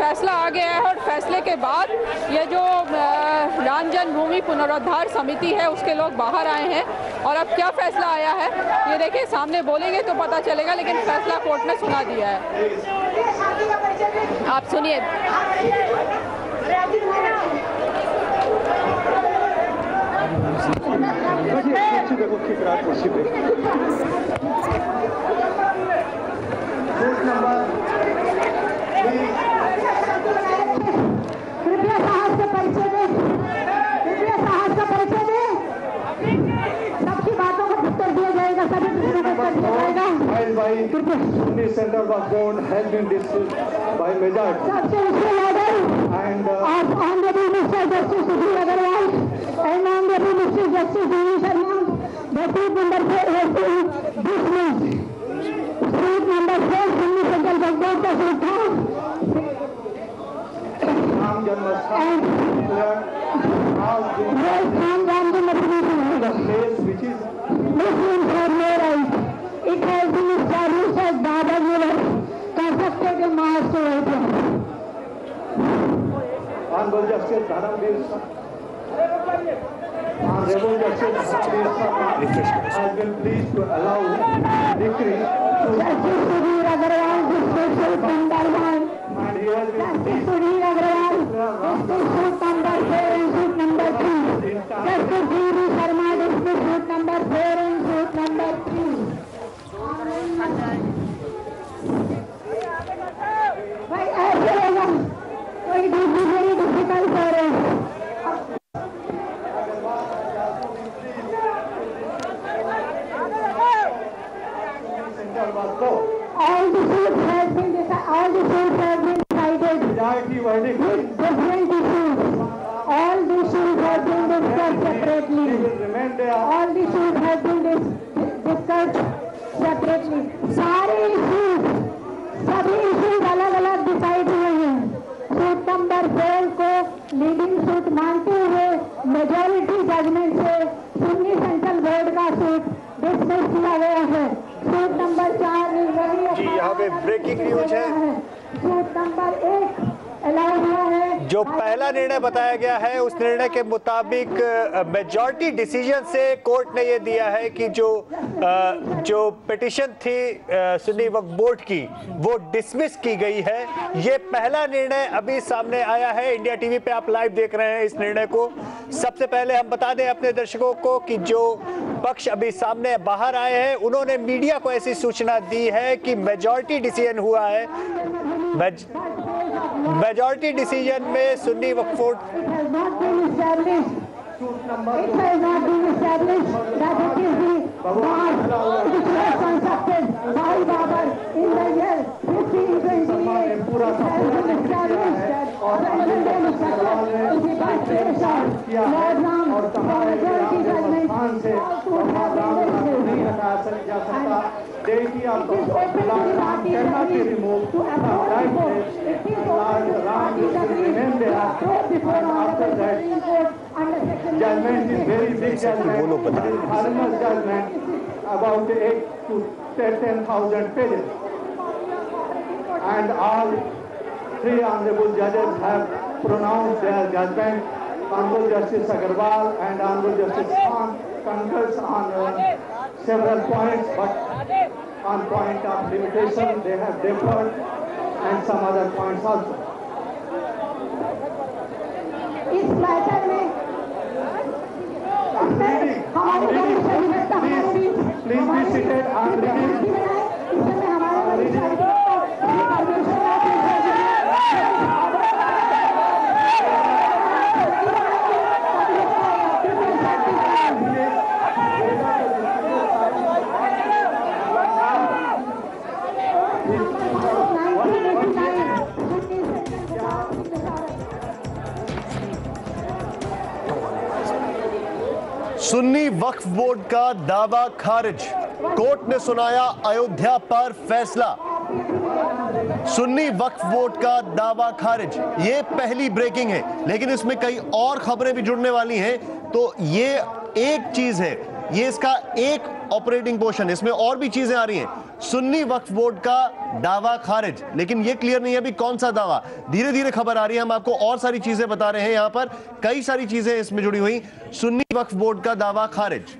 फैसला आ गया है और फैसले के बाद ये जो राम जन्मभूमि पुनरुद्धार समिति है उसके लोग बाहर आए हैं और अब क्या फैसला आया है ये देखिए, सामने बोलेंगे तो पता चलेगा, लेकिन फैसला कोर्ट ने सुना दिया है। आप सुनिए। कृपया साहस से परिचय दें, कृपया साहस का परिचय दें। सबकी बातों का उत्तर दिया जाएगा, सभी प्रश्नों का उत्तर दिया जाएगा। Sunni Center was board has been dismissed by majority. Substantial order And of Honorable Mr. Justice Sudhir Agarwal and Honorable Mr. Justice Devi Sharma, the suit number 4 has been dismissed. Suit number 4 Sunni Central Board का suit था। Ram Janmasthani declared as the Ram Janmasthani place which is Muslims have no right. It has been established as Baba Muller constructed a mosque over there. Honorable Justice Dharamveer Honorable Justice Dharamveer has been pleased to allow decree to Justice Sudhir Agarwal, district suit number 1. and he has been Justice Sudhir Agarwal, district suit number 4 and suit number 3. Justice Devi Sharma, district suit number 4 and suit number 3. भाई ऐसे होगा, कोई दूसरी मेरी difficult हो रहे हैं। All the suits have been decided majority verdict. with different issues. All the issues have been discussed separately. He will remain there. All the issues have been discussed separately. सारे issues, सभी issues अलग अलग decide हुए हैं। Suit number 4 को leading suit मानते हुए majority judgement से सुन्नी सेंट्रल बोर्ड का सूट डिसमिस किया गया है। सूट नंबर 4 जी, यहाँ पे ब्रेकिंग न्यूज है। सूट नंबर 1 अलाउ हुआ है। जो पहला निर्णय बताया गया है उस निर्णय के मुताबिक मेजॉरिटी डिसीजन से कोर्ट ने ये दिया है कि जो पिटिशन थी सुन्नी वक्फ बोर्ड की वो डिसमिस की गई है। ये पहला निर्णय अभी सामने आया है। इंडिया टीवी पे आप लाइव देख रहे हैं इस निर्णय को। सबसे पहले हम बता दें अपने दर्शकों को कि जो पक्ष अभी सामने बाहर आए हैं उन्होंने मीडिया को ऐसी सूचना दी है कि मेजॉरिटी डिसीजन हुआ है। मेजॉरिटी डिसीजन में सुन्नी वक्फ board It has not been established that it is the mosque which was constructed by Babur in the year 1528. It has been established or abandoned is the constitution. Lord Ram, the majority judgment also have been listed. Deity of the Lord Ram cannot be removed from right place. Lord Ram will remain there, and after that judgment is very big judgment. It is harmless judgment, about 8 to 10,000 pages. And all 3 honorable judges have pronounced their judgment. Honorable Justice Agarwal and Honorable Justice Khan concurs on several points, but on point of limitation they have differed, and some other points also. इस matter में Please be seated. I'm reading. Sunni Waqf board का दावा खारिज, court ने सुनाया अयोध्या पर फैसला। सुन्नी वक्फ board का दावा खारिज, ये पहली ब्रेकिंग है, लेकिन इसमें कई और खबरें भी जुड़ने वाली हैं। तो ये एक चीज है, ये इसका एक ऑपरेटिंग पोर्शन, इसमें और भी चीजें आ रही हैं। सुन्नी वक्फ बोर्ड का दावा खारिज, लेकिन यह क्लियर नहीं है अभी कौन सा दावा। धीरे धीरे खबर आ रही है, हम आपको और सारी चीजें बता रहे हैं। यहां पर कई सारी चीजें इसमें जुड़ी हुई। सुन्नी वक्फ बोर्ड का दावा खारिज।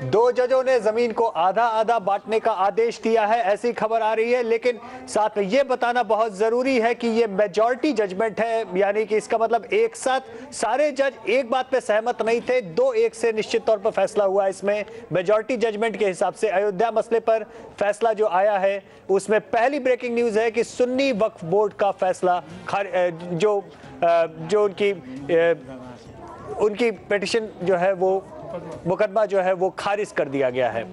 2 जजों ने जमीन को आधा आधा बांटने का आदेश दिया है, ऐसी खबर आ रही है। लेकिन साथ में यह बताना बहुत जरूरी है कि यह मेजॉरिटी जजमेंट है, यानी कि इसका मतलब एक साथ सारे जज एक बात पे सहमत नहीं थे। 2-1 से निश्चित तौर पर फैसला हुआ इसमें। मेजॉरिटी जजमेंट के हिसाब से अयोध्या मसले पर फैसला जो आया है उसमें पहली ब्रेकिंग न्यूज है कि सुन्नी वक्फ बोर्ड का फैसला जो उनकी पिटीशन जो है वो मुकदमा जो है वो खारिज कर दिया गया है।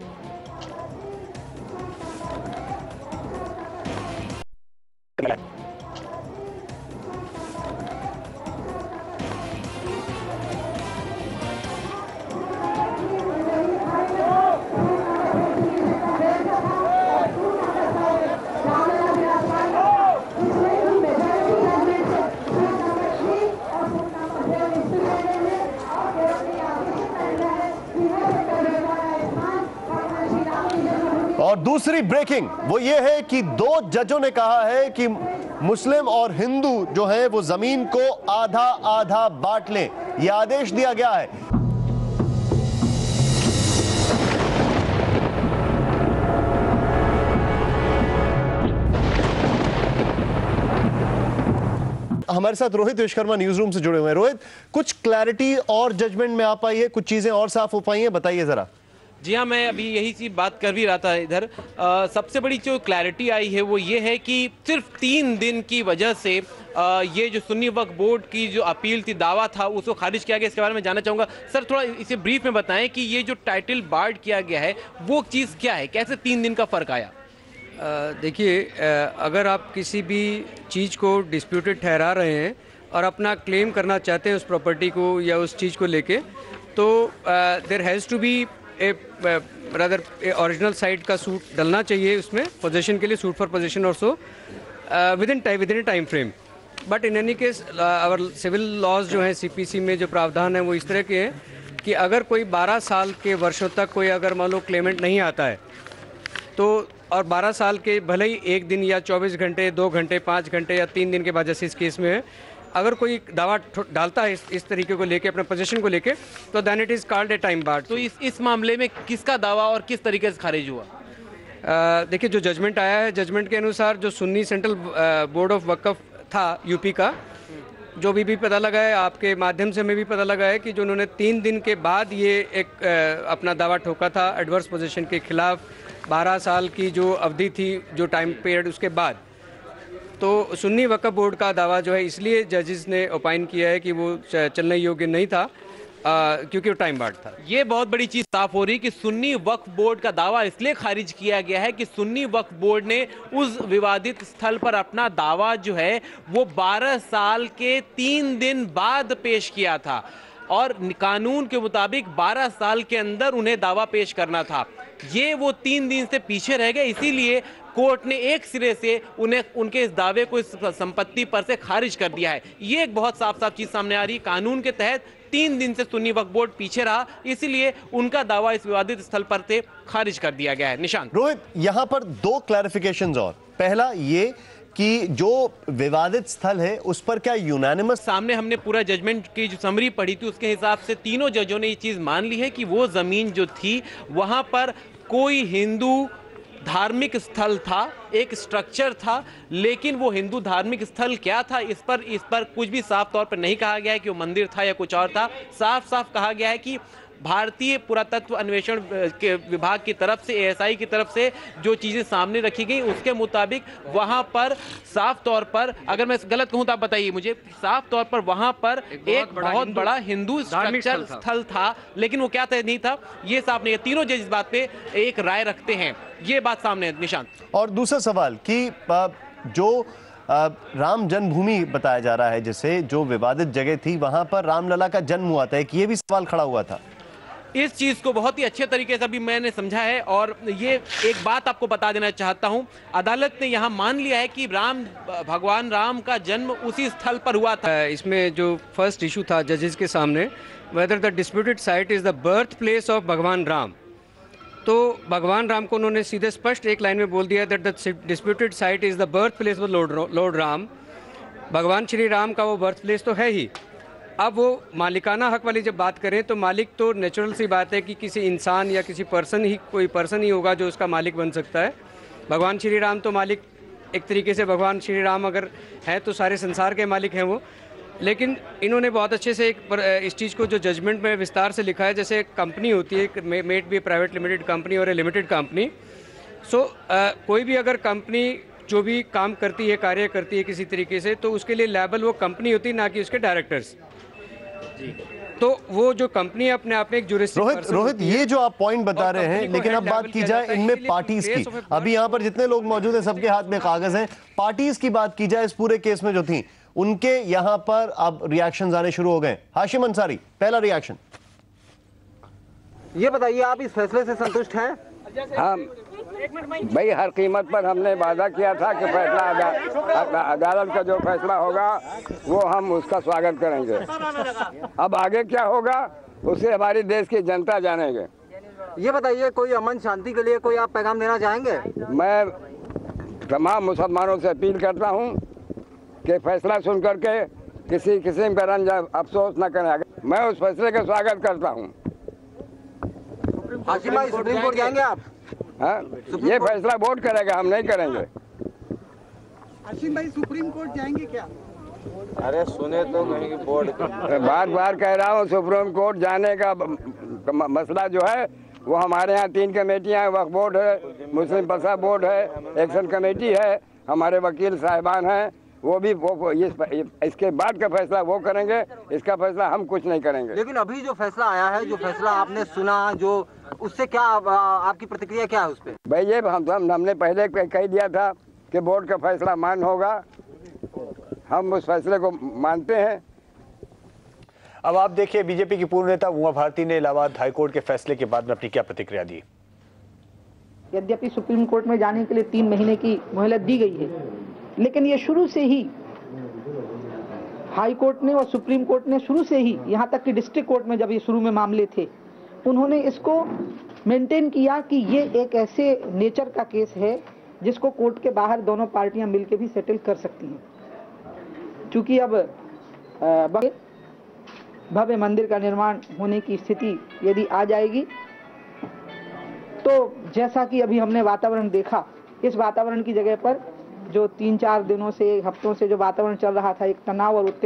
और दूसरी ब्रेकिंग वो ये है कि 2 जजों ने कहा है कि मुस्लिम और हिंदू जो है वो जमीन को आधा आधा बांट लें। यह आदेश दिया गया है। हमारे साथ रोहित विश्वकर्मा न्यूज रूम से जुड़े हुए हैं। रोहित, कुछ क्लैरिटी और जजमेंट में आ पाई है, कुछ चीजें और साफ हो पाई हैं, बताइए जरा। जी हाँ, मैं अभी यही चीज बात कर भी रहा था इधर। सबसे बड़ी जो क्लैरिटी आई है वो ये है कि सिर्फ 3 दिन की वजह से ये जो सुन्नी वक्फ बोर्ड की जो अपील थी, दावा था, उसको खारिज किया गया। इसके बारे में जानना चाहूँगा सर, थोड़ा इसे ब्रीफ में बताएं कि ये जो टाइटल बार्ड किया गया है वो चीज़ क्या है, कैसे 3 दिन का फ़र्क आया? देखिए, अगर आप किसी भी चीज़ को डिस्प्यूटेड ठहरा रहे हैं और अपना क्लेम करना चाहते हैं उस प्रॉपर्टी को या उस चीज़ को लेके, तो there has to be rather original site का सूट डलना चाहिए उसमें पोजीशन के लिए, सूट फॉर पोजीशन और so within a time frame. But in any case our civil laws जो है सीपीसी में जो प्रावधान है वो इस तरह के हैं कि अगर कोई 12 साल के वर्षों तक कोई अगर मान लो क्लेमेंट नहीं आता है तो, और 12 साल के भले ही 1 दिन या 24 घंटे, 2 घंटे, 5 घंटे या 3 दिन के बाद, जैसे इस केस में है, अगर कोई दावा डालता है इस तरीके को लेके, अपने पोजीशन को लेके, तो then it is called a time barred. तो इस मामले में किसका दावा और किस तरीके से खारिज हुआ? देखिए, जो जजमेंट आया है, जजमेंट के अनुसार जो सुन्नी सेंट्रल बोर्ड ऑफ वक्फ था यूपी का, जो भी पता लगा है, आपके माध्यम से हमें भी पता लगा है कि जो उन्होंने 3 दिन के बाद ये एक अपना दावा ठोका था एडवर्स पोजीशन के खिलाफ, 12 साल की जो अवधि थी, जो टाइम पीरियड, उसके बाद तो सुन्नी वक्फ बोर्ड का दावा जो है, इसलिए जजेस ने ओपाइन किया है कि वो चलने योग्य नहीं था क्योंकि वो टाइम बार्ड था। ये बहुत बड़ी चीज साफ हो रही कि सुन्नी वक्फ बोर्ड का दावा इसलिए खारिज किया गया है कि सुन्नी वक्फ बोर्ड ने उस विवादित स्थल पर अपना दावा जो है वो 12 साल के 3 दिन बाद पेश किया था और कानून के मुताबिक 12 साल के अंदर उन्हें दावा पेश करना था। ये वो 3 दिन से पीछे रह गए, इसीलिए कोर्ट ने एक सिरे से उन्हें उनके इस दावे को इस संपत्ति पर से खारिज कर दिया है। ये एक बहुत साफ साफ चीज सामने आ रही है। कानून के तहत 3 दिन से सुन्नी वक्फ बोर्ड पीछे रहा, इसीलिए उनका दावा इस विवादित स्थल पर से खारिज कर दिया गया है। निशांत, रोहित, यहां पर 2 क्लैरिफिकेशंस और। पहला ये कि जो विवादित स्थल है उस पर क्या यूनानिमस, सामने हमने पूरा जजमेंट की जो समरी पढ़ी थी उसके हिसाब से तीनों जजों ने ये चीज मान ली है कि वो जमीन जो थी वहां पर कोई हिंदू धार्मिक स्थल था, एक स्ट्रक्चर था, लेकिन वो हिंदू धार्मिक स्थल क्या था इस पर कुछ भी साफ तौर पर नहीं कहा गया है कि वो मंदिर था या कुछ और था। साफ साफ कहा गया है कि भारतीय पुरातत्व अन्वेषण के विभाग की तरफ से, एएसआई की तरफ से जो चीजें सामने रखी गई उसके मुताबिक वहां पर साफ तौर पर, अगर मैं गलत कहूं तो आप बताइए मुझे, साफ तौर पर वहां पर एक बहुत बड़ा हिंदू स्ट्रक्चर स्थल था, लेकिन वो क्या नहीं था ये साफ नहीं है। तीनों जज इस बात पे एक राय रखते हैं, ये बात सामने है। निशांत, और दूसरा सवाल कि जो राम जन्मभूमि बताया जा रहा है, जैसे जो विवादित जगह थी वहां पर रामलला का जन्म हुआ था, एक ये भी सवाल खड़ा हुआ था। इस चीज को बहुत ही अच्छे तरीके से अभी मैंने समझा है और ये एक बात आपको बता देना चाहता हूं, अदालत ने यहां मान लिया है कि भगवान राम का जन्म उसी स्थल पर हुआ था। इसमें जो फर्स्ट इशू था जजेस के सामने, whether the disputed site is the birth place of भगवान राम, तो भगवान राम को उन्होंने सीधे स्पष्ट एक लाइन में बोल दिया that the disputed site is the birth place of Lord Ram. भगवान श्री राम का वो बर्थ प्लेस तो है ही। अब वो मालिकाना हक वाली जब बात करें तो मालिक तो नेचुरल सी बात है कि किसी इंसान या किसी कोई पर्सन ही होगा जो उसका मालिक बन सकता है। भगवान श्री राम तो मालिक एक तरीके से, भगवान श्री राम अगर हैं तो सारे संसार के मालिक हैं वो। लेकिन इन्होंने बहुत अच्छे से इस चीज़ को जो जजमेंट में विस्तार से लिखा है, जैसे कंपनी होती है, मेट भी प्राइवेट लिमिटेड कंपनी और ए लिमिटेड कंपनी। सो कोई भी अगर कंपनी जो भी काम करती है, कार्य करती है किसी तरीके से, तो उसके लिए लायबल वो कंपनी होती है, ना कि उसके डायरेक्टर्स। तो वो जो कंपनी अपने आप में एक जुरिस्डिक्शन। रोहित, ये जो आप पॉइंट बता रहे हैं, लेकिन अब बात की जाए इनमें पार्टीज की। अभी यहाँ पर जितने लोग मौजूद हैं सबके हाथ में कागज हैं। पार्टीज की बात की जाए इस पूरे केस में जो थी, उनके यहाँ पर अब रिएक्शंस आने शुरू हो गए। हाशिम अंसारी, पहला रिएक्शन। ये बताइए, आप इस फैसले से संतुष्ट हैं? हाँ भाई, हर कीमत पर हमने वादा किया था कि फैसला अदालत का जो फैसला होगा वो हम उसका स्वागत करेंगे। अब आगे क्या होगा उसे हमारी देश की जनता जानेंगे। ये बताइए, कोई अमन शांति के लिए कोई आप पैगाम देना चाहेंगे? मैं तमाम मुसलमानों से अपील करता हूँ कि फैसला सुन करके किसी किस्म का रंज अफसोस न करें। मैं उस फैसले का स्वागत करता हूँ। हाशिम भाई, सुप्रीम कोर्ट जाएंगे आप? हाँ, ये फैसला वोट करेगा, हम नहीं करेंगे। हाशिम भाई, सुप्रीम कोर्ट जाएंगे क्या? अरे सुने तो कहीं बोर्ड बार बार कह रहा हूँ, सुप्रीम कोर्ट जाने का मसला जो है वो हमारे यहाँ 3 कमेटियाँ हैं। वक्फ बोर्ड है, मुस्लिम पसा बोर्ड है, एक्शन कमेटी है, हमारे वकील साहिबान हैं, वो भी इसके बाद का फैसला वो करेंगे। इसका फैसला हम कुछ नहीं करेंगे। लेकिन अभी जो फैसला आया है, जो फैसला आपने सुना, जो उससे क्या आपकी प्रतिक्रिया क्या है उस पर? भाई ये हमने पहले कह दिया था कि बोर्ड का फैसला मान्य होगा, हम उस फैसले को मानते हैं। अब आप देखिए, बीजेपी की पूर्व नेता उमा भारती ने इलाहाबाद हाईकोर्ट के फैसले के बाद में अपनी क्या प्रतिक्रिया दी। यद्यपि सुप्रीम कोर्ट में जाने के लिए 3 महीने की मोहलत दी गई है, लेकिन ये शुरू से ही हाई कोर्ट ने और सुप्रीम कोर्ट ने शुरू से ही, यहाँ तक कि डिस्ट्रिक्ट कोर्ट में जब ये शुरू में मामले थे, उन्होंने इसको मेंटेन किया कि ये एक ऐसे नेचर का केस है जिसको कोर्ट के बाहर दोनों पार्टियां मिलकर भी सेटल कर सकती हैं। क्योंकि अब भव्य मंदिर का निर्माण होने की स्थिति यदि आ जाएगी तो जैसा कि अभी हमने वातावरण देखा, इस वातावरण की जगह पर जो 3-4 दिनों से, हफ्तों से जो वातावरण चल रहा था, एक तनाव और उत्तेजना